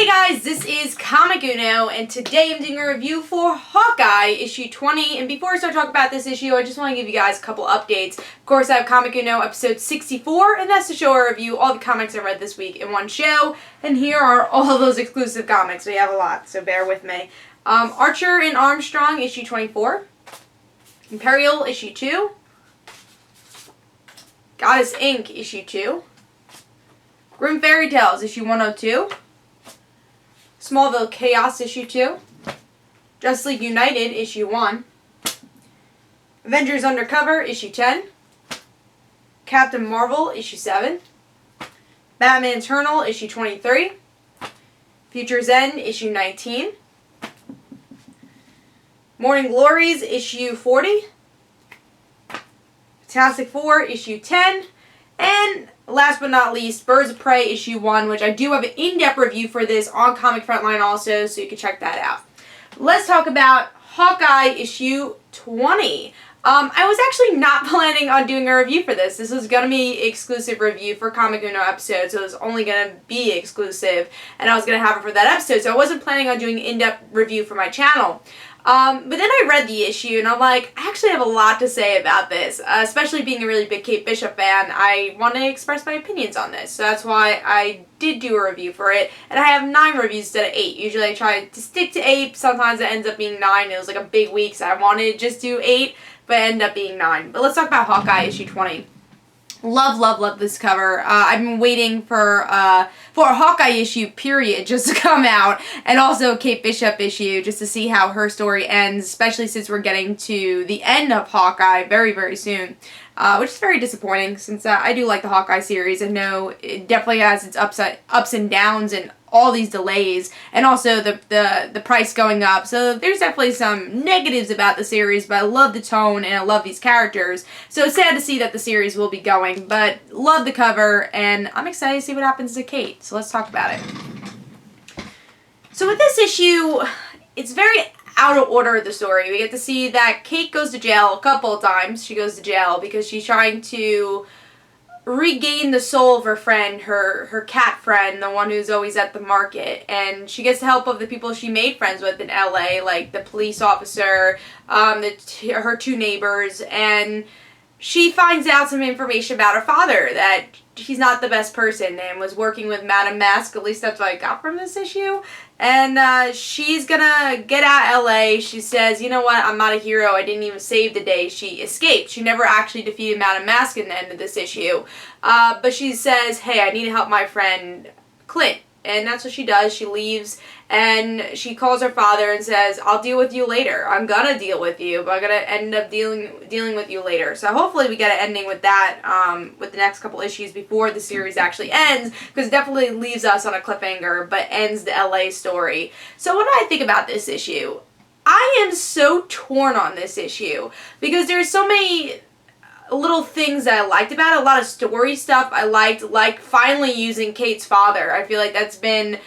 Hey guys, this is Comic Uno, and today I'm doing a review for Hawkeye, issue 20, and before I start talking about this issue, I just want to give you guys a couple updates. Of course, I have Comic Uno episode 64, and that's to show or review all the comics I read this week in one show, and here are all those exclusive comics. We have a lot, so bear with me. Archer and Armstrong, issue 24. Imperial, issue 2. Goddess Inc., issue 2. Grim Fairy Tales, issue 102. Smallville Chaos, issue 2. Justice League United, issue 1. Avengers Undercover, issue 10. Captain Marvel, issue 7. Batman Eternal, issue 23. Future's End, issue 19. Morning Glories, issue 40. Fantastic Four, issue 10. And last but not least, Birds of Prey, issue 1, which I do have an in-depth review for this on Comic Frontline also, so you can check that out. Let's talk about Hawkeye, issue 20. I was actually not planning on doing a review for this. This was going to be an exclusive review for Comic Uno episode, so it was only going to be exclusive, and I was going to have it for that episode, so I wasn't planning on doing an in-depth review for my channel. But then I read the issue, and I'm like, I actually have a lot to say about this, especially being a really big Kate Bishop fan. I want to express my opinions on this, so that's why I did do a review for it, and I have 9 reviews instead of 8. Usually I try to stick to 8, sometimes it ends up being 9. It was like a big week, so I wanted to just do 8, but it ended up being 9. But let's talk about Hawkeye, issue 20. Love, love, love this cover. I've been waiting for a Hawkeye issue, period, just to come out, and also a Kate Bishop issue, just to see how her story ends, especially since we're getting to the end of Hawkeye very, very soon, which is very disappointing, since I do like the Hawkeye series. I know it definitely has its ups and downs and all these delays, and also the price going up, so there's definitely some negatives about the series, but I love the tone and I love these characters, so it's sad to see that the series will be going, but love the cover, and I'm excited to see what happens to Kate, so let's talk about it. So with this issue, it's very out of order of the story. We get to see that Kate goes to jail a couple of times. She goes to jail because she's trying to regain the soul of her friend, her cat friend, the one who's always at the market, and she gets the help of the people she made friends with in LA, like the police officer, her 2 neighbors, and she finds out some information about her father, that he's not the best person and was working with Madame Mask. At least that's what I got from this issue. And she's gonna get out of LA. She says, you know what, I'm not a hero. I didn't even save the day. She escaped. She never actually defeated Madame Mask in the end of this issue. But she says, hey, I need to help my friend Clint. And that's what she does. She leaves and she calls her father and says, I'll deal with you later. I'm gonna deal with you, but I'm gonna end up dealing with you later. So hopefully we get an ending with that, with the next couple issues before the series actually ends, because it definitely leaves us on a cliffhanger, but ends the LA story. So what do I think about this issue? I am so torn on this issue, because there's so many little things that I liked about it. A lot of story stuff I liked, like finally using Kate's father. I feel like that's been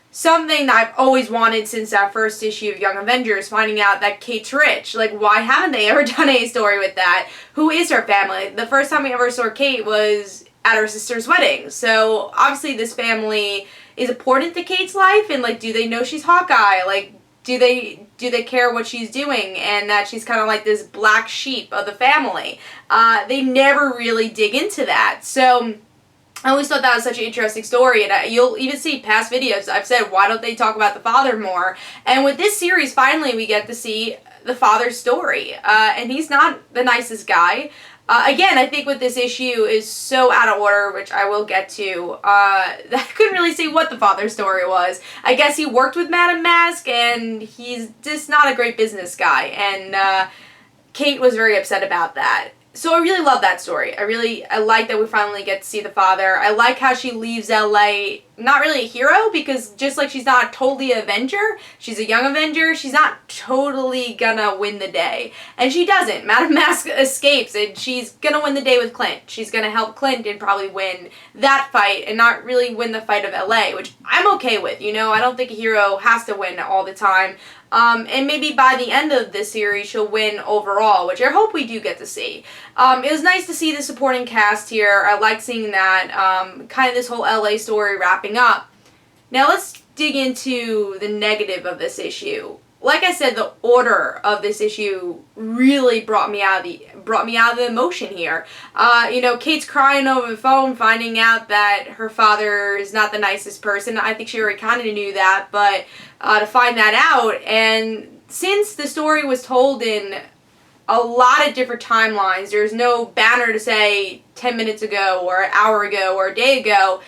something that I've always wanted since that first issue of Young Avengers, finding out that Kate's rich. Like, why haven't they ever done a story with that? Who is her family? The first time we ever saw Kate was at her sister's wedding. So obviously this family is important to Kate's life, and like, do they know she's Hawkeye? Like, do they care what she's doing, and that she's kind of like this black sheep of the family? They never really dig into that. So I always thought that was such an interesting story, and you'll even see past videos I've said, why don't they talk about the father more? And with this series, finally we get to see the father's story, and he's not the nicest guy. Again, I think with this issue is so out of order, which I will get to, that I couldn't really see what the father's story was. I guess he worked with Madame Mask, and he's just not a great business guy, and Kate was very upset about that. So I really love that story. I like that we finally get to see the father. I like how she leaves LA not really a hero, because just like she's not totally an Avenger, she's a young Avenger, she's not totally gonna win the day. And she doesn't. Madame Mask escapes, and she's gonna win the day with Clint. She's gonna help Clint and probably win that fight, and not really win the fight of LA, which I'm okay with, you know? I don't think a hero has to win all the time. And maybe by the end of this series, she'll win overall, which I hope we do get to see. It was nice to see the supporting cast here. I like seeing that, kind of this whole LA story wrapping up. Now let's dig into the negative of this issue. Like I said, the order of this issue really brought me out of the emotion here. Kate's crying over the phone, finding out that her father is not the nicest person. I think she already kind of knew that, but to find that out, and since the story was told in a lot of different timelines, there's no banner to say 10 minutes ago or an hour ago or a day ago.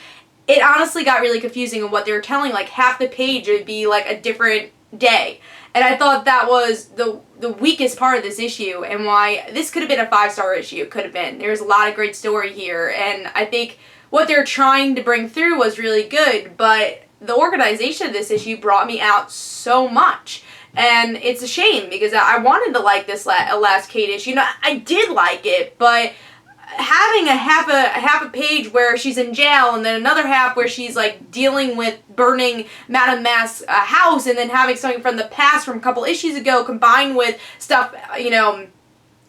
It honestly got really confusing in what they were telling. Like half the page would be like a different day. And I thought that was the weakest part of this issue, and why this could have been a 5-star issue. It could have been. There's a lot of great story here, and I think what they're trying to bring through was really good, but the organization of this issue brought me out so much. And it's a shame, because I wanted to like this last Kate issue. I did like it, but having a half a page where she's in jail, and then another half where she's like dealing with burning Madame Mask's house, and then having something from the past from a couple issues ago combined with stuff,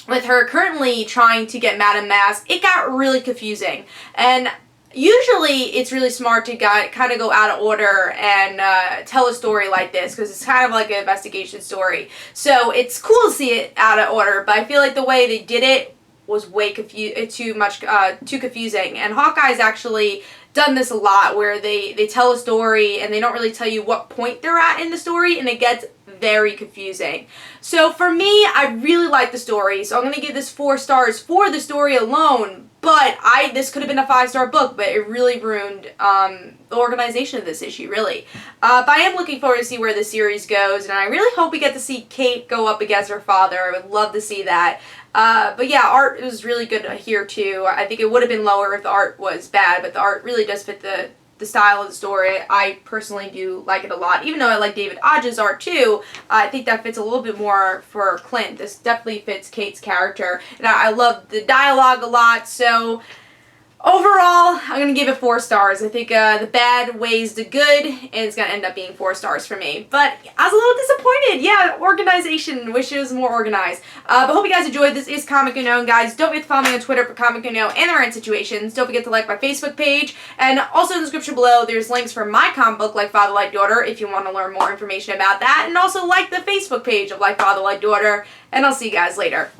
with her currently trying to get Madame Mask, it got really confusing. And usually it's really smart to kind of go out of order and tell a story like this, because it's kind of like an investigation story. So it's cool to see it out of order, but I feel like the way they did it was way too confusing. And Hawkeye's actually done this a lot, where they tell a story and they don't really tell you what point they're at in the story, and it gets very confusing. So for me, I really like the story, so I'm going to give this 4 stars for the story alone. But this could have been a 5-star book, but it really ruined the organization of this issue, really. But I am looking forward to see where the series goes, and I really hope we get to see Kate go up against her father. I would love to see that. But yeah, art was really good here too. I think it would have been lower if the art was bad, but the art really does fit the style of the story. I personally do like it a lot. Even though I like David Odge's art too, I think that fits a little bit more for Clint. This definitely fits Kate's character. And I love the dialogue a lot, so overall, I'm going to give it 4 stars. I think the bad weighs the good, and it's going to end up being 4 stars for me. But I was a little disappointed. Yeah, organization. Wish it was more organized. But hope you guys enjoyed. This is Comic Unknown, guys. Don't forget to follow me on Twitter for Comic Unknown and the Rant Situations. Don't forget to like my Facebook page. And also in the description below, there's links for my comic book, Like Father, Like Daughter, if you want to learn more information about that. And also like the Facebook page of Like Father, Like Daughter. And I'll see you guys later.